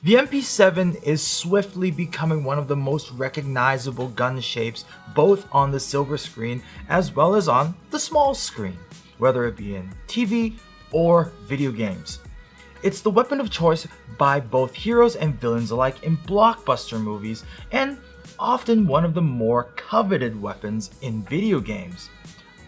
The MP7 is swiftly becoming one of the most recognizable gun shapes, both on the silver screen as well as on the small screen, whether it be in TV or video games. It's the weapon of choice by both heroes and villains alike in blockbuster movies, and often one of the more coveted weapons in video games.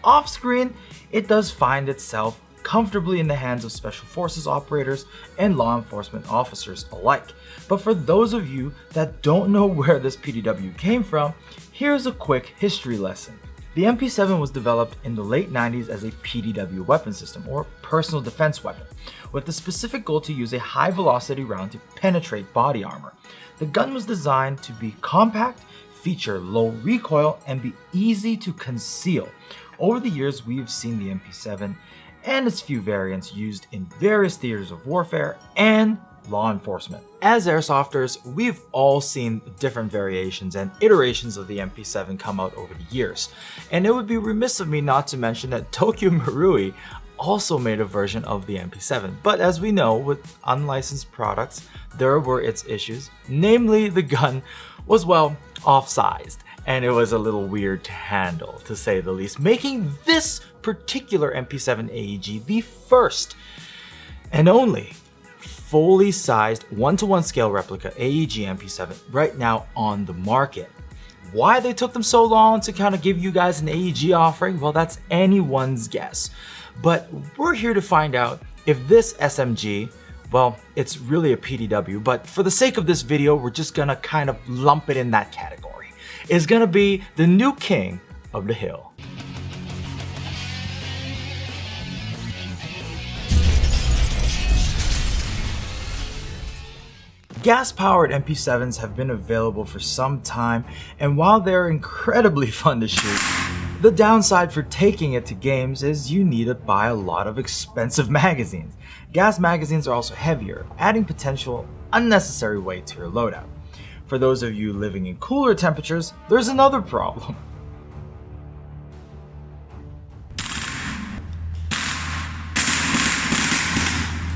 Off-screen, it does find itself comfortably in the hands of special forces operators and law enforcement officers alike. But for those of you that don't know where this PDW came from, here's a quick history lesson. The MP7 was developed in the late 90s as a PDW weapon system, or personal defense weapon, with the specific goal to use a high velocity round to penetrate body armor. The gun was designed to be compact, feature low recoil, and be easy to conceal. Over the years, we've seen the MP7 and its few variants used in various theaters of warfare and law enforcement. As airsofters, we've all seen different variations and iterations of the MP7 come out over the years, and it would be remiss of me not to mention that Tokyo Marui also made a version of the MP7, but as we know, with unlicensed products, there were its issues, namely the gun was, well, off-sized, and it was a little weird to handle, to say the least, making this particular MP7 AEG the first and only fully sized 1:1 scale replica AEG MP7 right now on the market. Why they took them so long to kind of give you guys an AEG offering, well, that's anyone's guess. But we're here to find out if this SMG, well, it's really a PDW, but for the sake of this video, we're just gonna kind of lump it in that category, is gonna be the new king of the hill. Gas-powered MP7s have been available for some time, and while they're incredibly fun to shoot, the downside for taking it to games is you need to buy a lot of expensive magazines. Gas magazines are also heavier, adding potential unnecessary weight to your loadout. For those of you living in cooler temperatures, there's another problem.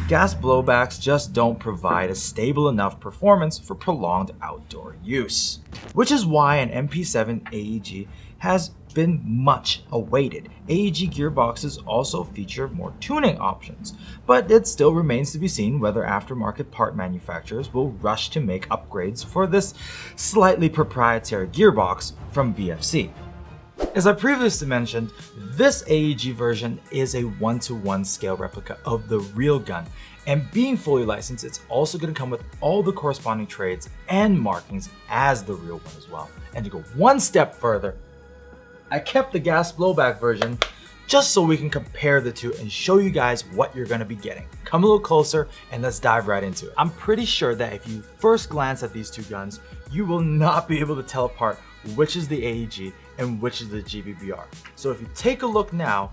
Gas blowbacks just don't provide a stable enough performance for prolonged outdoor use. Which is why an MP7 AEG has been much awaited. AEG gearboxes also feature more tuning options, but it still remains to be seen whether aftermarket part manufacturers will rush to make upgrades for this slightly proprietary gearbox from VFC. As I previously mentioned, this AEG version is a 1:1 scale replica of the real gun, and being fully licensed, it's also going to come with all the corresponding trades and markings as the real one as well. And to go one step further, I kept the gas blowback version just so we can compare the two and show you guys what you're going to be getting. Come a little closer and let's dive right into it. I'm pretty sure that if you first glance at these two guns, you will not be able to tell apart which is the AEG and which is the GBBR. So if you take a look now,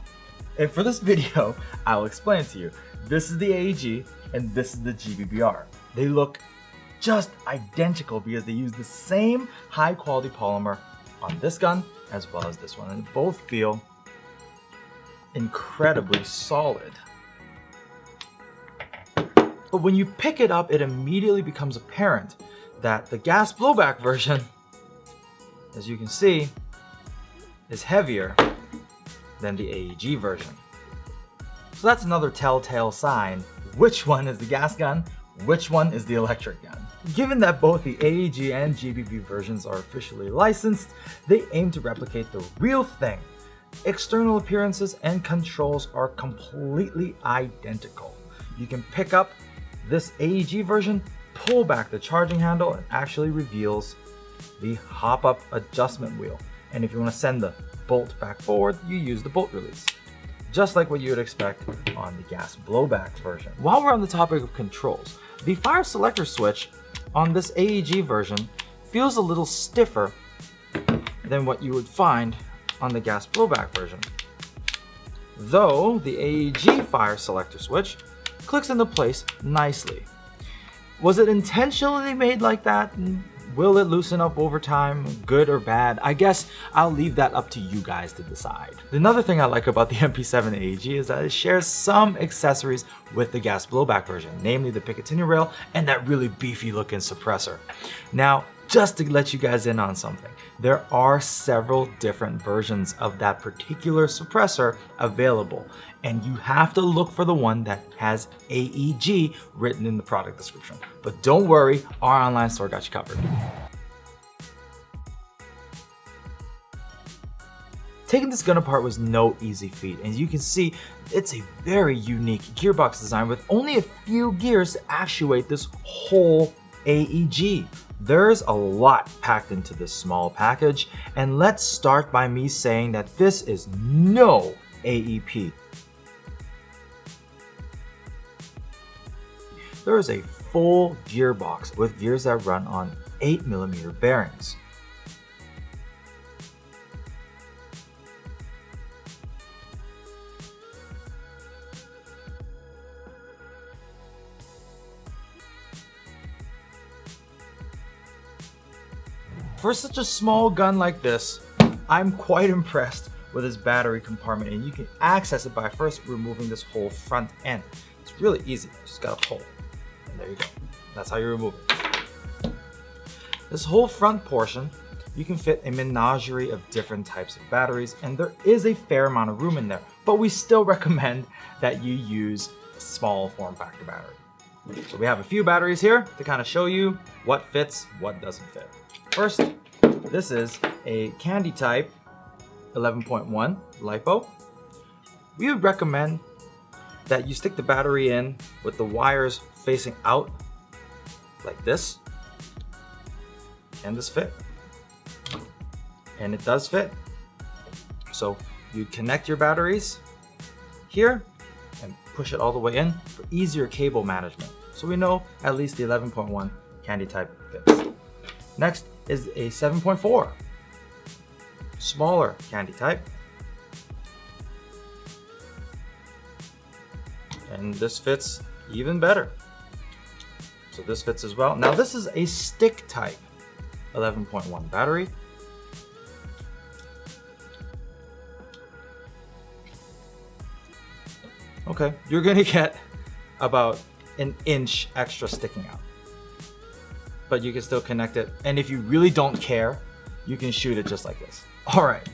and for this video, I'll explain it to you. This is the AEG and this is the GBBR. They look just identical because they use the same high quality polymer on this gun as well as this one, and both feel incredibly solid. But when you pick it up, it immediately becomes apparent that the gas blowback version, as you can see, is heavier than the AEG version. So that's another telltale sign. Which one is the gas gun? Which one is the electric gun? Given that both the AEG and GBB versions are officially licensed, they aim to replicate the real thing. External appearances and controls are completely identical. You can pick up this AEG version, pull back the charging handle, and actually reveals the hop-up adjustment wheel. And if you want to send the bolt back forward, you use the bolt release, just like what you would expect on the gas blowback version. While we're on the topic of controls, the fire selector switch on this AEG version feels a little stiffer than what you would find on the gas blowback version. Though the AEG fire selector switch clicks into place nicely. Was it intentionally made like that? will it loosen up over time, good or bad? I guess I'll leave that up to you guys to decide. Another thing I like about the MP7 AEG is that it shares some accessories with the gas blowback version, namely the Picatinny rail and that really beefy looking suppressor. Now, just to let you guys in on something, there are several different versions of that particular suppressor available, and you have to look for the one that has AEG written in the product description. But don't worry, our online store got you covered. Taking this gun apart was no easy feat, and you can see it's a very unique gearbox design with only a few gears to actuate this whole AEG. There's a lot packed into this small package, and let's start by me saying that this is no AEP. There is a full gearbox with gears that run on 8mm bearings. For such a small gun like this, I'm quite impressed with this battery compartment, and you can access it by first removing this whole front end. It's really easy, just gotta pull, and there you go. That's how you remove it. This whole front portion, you can fit a menagerie of different types of batteries, and there is a fair amount of room in there, but we still recommend that you use a small form factor battery. So we have a few batteries here to kind of show you what fits, what doesn't fit. First, this is a candy type 11.1 LiPo. We would recommend that you stick the battery in with the wires facing out like this. Can this fit? And it does fit. So you connect your batteries here and push it all the way in for easier cable management. So we know at least the 11.1 candy type fits. Next is a 7.4, smaller candy type. And this fits even better. So this fits as well. Now this is a stick type 11.1 battery. Okay, you're gonna get about an inch extra sticking out, but you can still connect it. And if you really don't care, you can shoot it just like this. All right,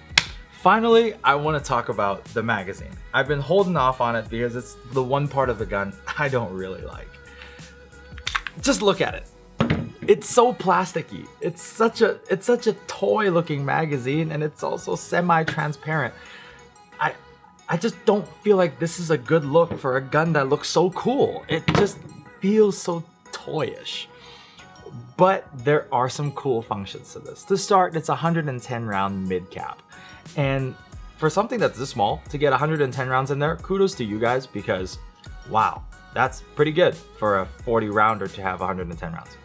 finally, I want to talk about the magazine. I've been holding off on it because it's the one part of the gun I don't really like. Just look at it. It's so plasticky. It's such a toy looking magazine, and it's also semi-transparent. I just don't feel like this is a good look for a gun that looks so cool. It just feels so toyish. But there are some cool functions to this. To start, it's a 110 round mid cap. And for something that's this small, to get 110 rounds in there, kudos to you guys, because wow, that's pretty good for a 40 rounder to have 110 rounds.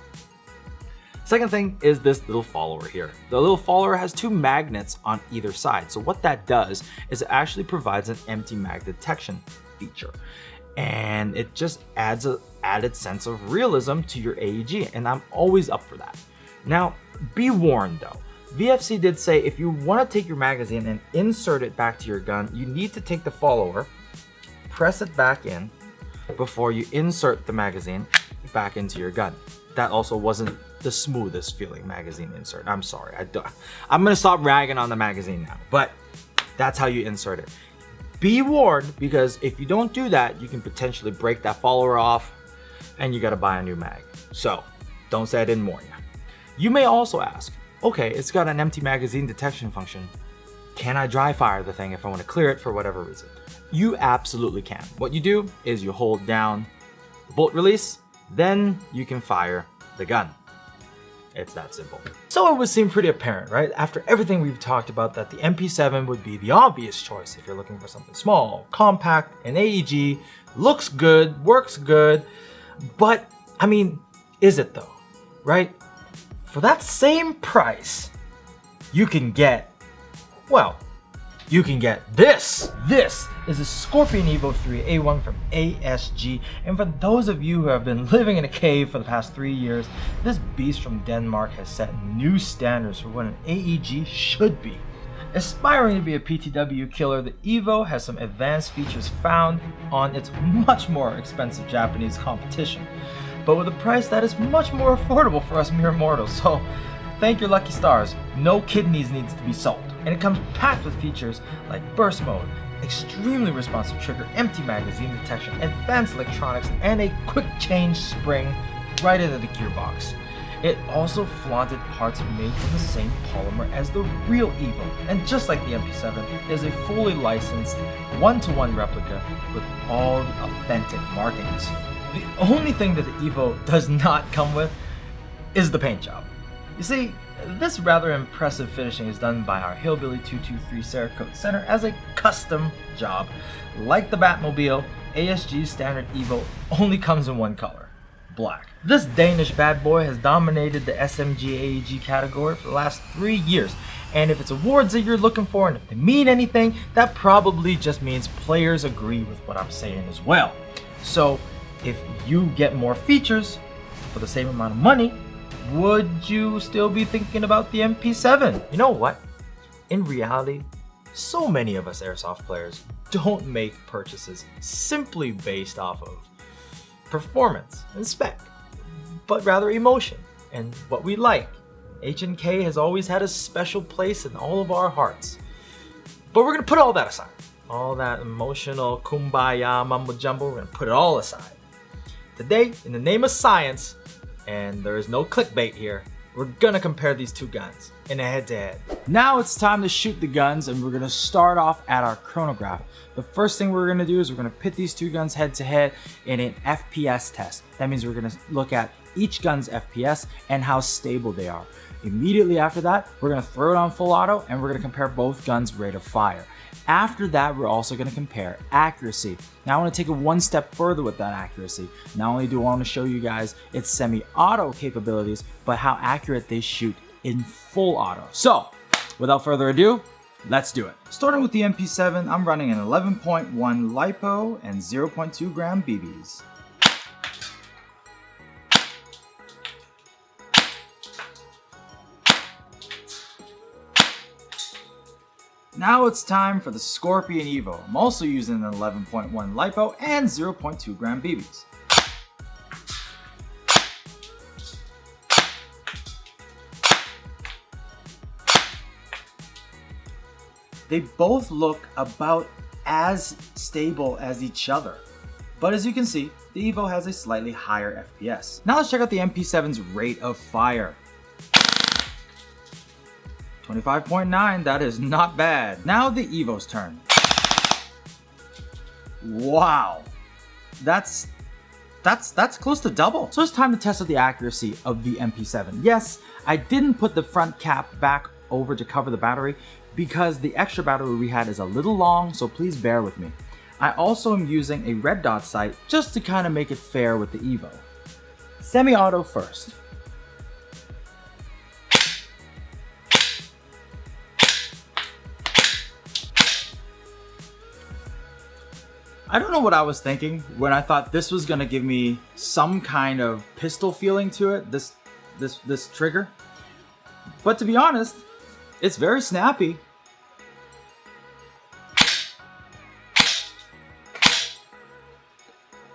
Second thing is this little follower here. The little follower has two magnets on either side. So what that does is it actually provides an empty mag detection feature. And it just adds an added sense of realism to your AEG, and I'm always up for that. Now, be warned though, VFC did say if you want to take your magazine and insert it back to your gun, you need to take the follower, press it back in before you insert the magazine back into your gun. That also wasn't the smoothest feeling magazine insert. I'm sorry, I'm gonna stop ragging on the magazine now, but that's how you insert it. Be warned, because if you don't do that, you can potentially break that follower off and you gotta buy a new mag. So don't say I didn't warn you. You may also ask, okay, it's got an empty magazine detection function. Can I dry fire the thing if I want to clear it for whatever reason? You absolutely can. What you do is you hold down the bolt release, then you can fire the gun. It's that simple. So it would seem pretty apparent, right? After everything we've talked about, that the MP7 would be the obvious choice if you're looking for something small, compact, an AEG, looks good, works good. But, I mean, is it though, right? For that same price, you can get, well, you can get this. This is a Scorpion Evo 3A1 from AEG, and for those of you who have been living in a cave for the past 3 years, this beast from Denmark has set new standards for what an AEG should be. Aspiring to be a PTW killer, the Evo has some advanced features found on its much more expensive Japanese competition, but with a price that is much more affordable for us mere mortals, so thank your lucky stars, no kidneys needs to be sold. And it comes packed with features like burst mode, extremely responsive trigger, empty magazine detection, advanced electronics, and a quick change spring right into the gearbox. It also flaunted parts made from the same polymer as the real Evo, and just like the MP7, is a fully licensed one-to-one replica with all the authentic markings. The only thing that the Evo does not come with is the paint job. You see, this rather impressive finishing is done by our Hillbilly 223 Cerakote Center as a custom job. Like the Batmobile, ASG's standard Evo only comes in one color, black. This Danish bad boy has dominated the SMG AEG category for the last 3 years, and if it's awards that you're looking for and if they mean anything, that probably just means players agree with what I'm saying as well. So if you get more features for the same amount of money, would you still be thinking about the MP7? You know what? In reality, so many of us airsoft players don't make purchases simply based off of performance and spec, but rather emotion and what we like. H&K has always had a special place in all of our hearts. But we're gonna put all that aside. All that emotional kumbaya mumbo jumbo, we're gonna put it all aside. Today, in the name of science, and there is no clickbait here, we're gonna compare these two guns in a head-to-head. Now it's time to shoot the guns, and we're gonna start off at our chronograph. The first thing we're gonna do is we're gonna pit these two guns head-to-head in an FPS test. That means we're gonna look at each gun's FPS and how stable they are. Immediately after that, we're gonna throw it on full auto, and we're gonna compare both guns' rate of fire. After that, we're also going to compare accuracy. Now I want to take it one step further with that accuracy. Not only do I want to show you guys its semi-auto capabilities, but how accurate they shoot in full auto. So, without further ado, let's do it. Starting with the MP7, I'm running an 11.1 LiPo and 0.2 gram BBs. Now it's time for the Scorpion Evo. I'm also using an 11.1 LiPo and 0.2 gram BBs. They both look about as stable as each other. But as you can see, the Evo has a slightly higher FPS. Now let's check out the MP7's rate of fire. 25.9, that is not bad. Now the Evo's turn. Wow, that's close to double. So it's time to test out the accuracy of the MP7. Yes, I didn't put the front cap back over to cover the battery because the extra battery we had is a little long, so please bear with me. I also am using a red dot sight just to kind of make it fair with the Evo. Semi-auto first. I don't know what I was thinking when I thought this was gonna give me some kind of pistol feeling to it, this trigger. But to be honest, it's very snappy.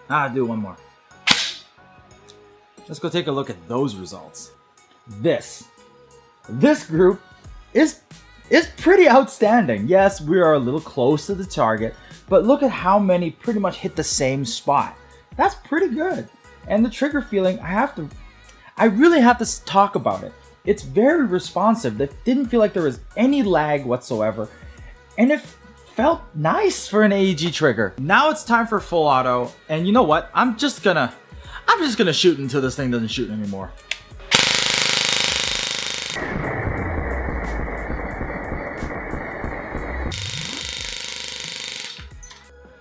I'll do one more. Let's go take a look at those results. This group is pretty outstanding. Yes, we are a little close to the target, but look at how many pretty much hit the same spot. That's pretty good. And the trigger feeling, I really have to talk about it. It's very responsive. That didn't feel like there was any lag whatsoever. And it felt nice for an AEG trigger. Now it's time for full auto. And you know what? I'm just gonna shoot until this thing doesn't shoot anymore.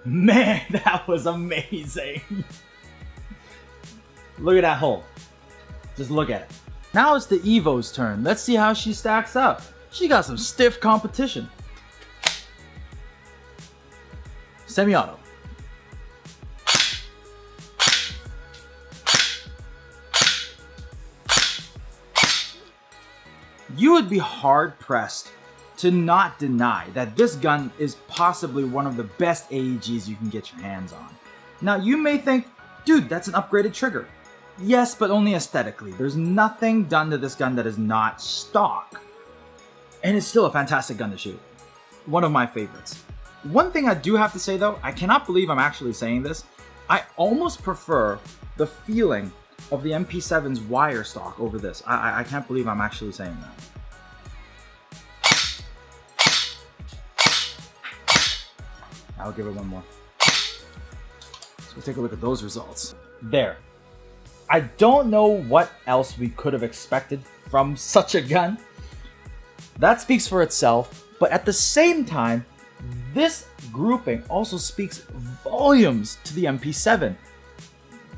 Man, that was amazing. Look at that hole. Just look at it. Now it's the Evo's turn. Let's see how she stacks up. She got some stiff competition. Semi-auto. You would be hard-pressed to not deny that this gun is possibly one of the best AEGs you can get your hands on. Now, you may think, dude, that's an upgraded trigger. Yes, but only aesthetically. There's nothing done to this gun that is not stock. And it's still a fantastic gun to shoot. One of my favorites. One thing I do have to say though, I cannot believe I'm actually saying this. I almost prefer the feeling of the MP7's wire stock over this. I can't believe I'm actually saying that. I'll give it one more. Let's go take a look at those results. There. I don't know what else we could have expected from such a gun. That speaks for itself, but at the same time, this grouping also speaks volumes to the MP7.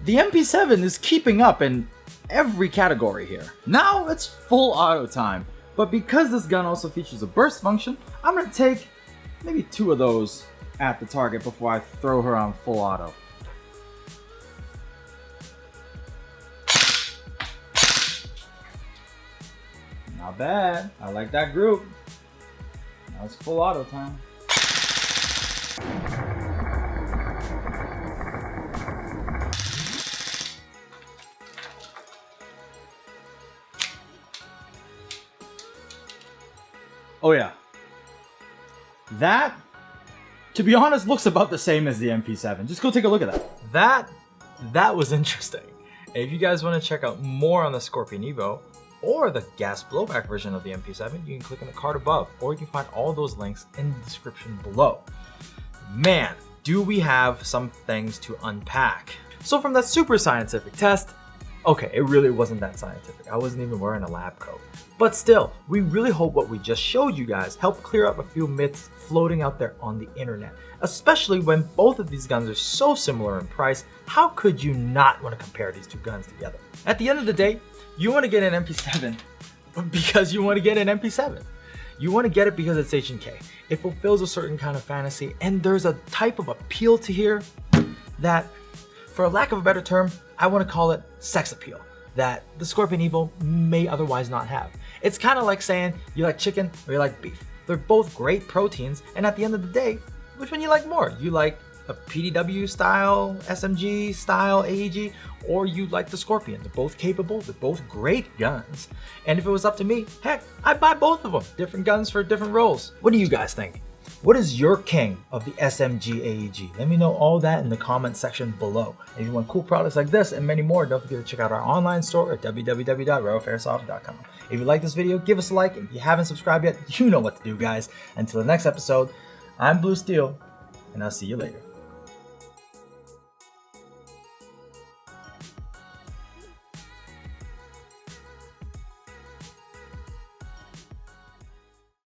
The MP7 is keeping up in every category here. Now it's full auto time, but because this gun also features a burst function, I'm gonna take maybe 2 of those at the target before I throw her on full auto. Not bad. I like that group. Now it's full auto time. Oh yeah. That, to be honest, looks about the same as the MP7. Just go take a look at that. That was interesting. If you guys want to check out more on the Scorpion Evo or the gas blowback version of the MP7, you can click on the card above, or you can find all those links in the description below. Man, do we have some things to unpack. So from that super scientific test, okay, it really wasn't that scientific. I wasn't even wearing a lab coat. But still, we really hope what we just showed you guys helped clear up a few myths floating out there on the internet. Especially when both of these guns are so similar in price, how could you not want to compare these two guns together? At the end of the day, you want to get an MP7 because you want to get an MP7. You want to get it because it's H&K. It fulfills a certain kind of fantasy, and there's a type of appeal to here that, for a lack of a better term, I want to call it sex appeal, that the Scorpion Evo may otherwise not have. It's kind of like saying you like chicken or you like beef. They're both great proteins, and at the end of the day, which one you like more? You like a PDW style, SMG style AEG, or you like the Scorpion? They're both capable, they're both great guns. And if it was up to me, heck, I'd buy both of them. Different guns for different roles. What do you guys think? What is your king of the SMG AEG? Let me know all that in the comment section below. And if you want cool products like this and many more, don't forget to check out our online store at www.redwolfairsoft.com. If you like this video, give us a like. If you haven't subscribed yet, you know what to do, guys. Until the next episode, I'm Blue Steel, and I'll see you later.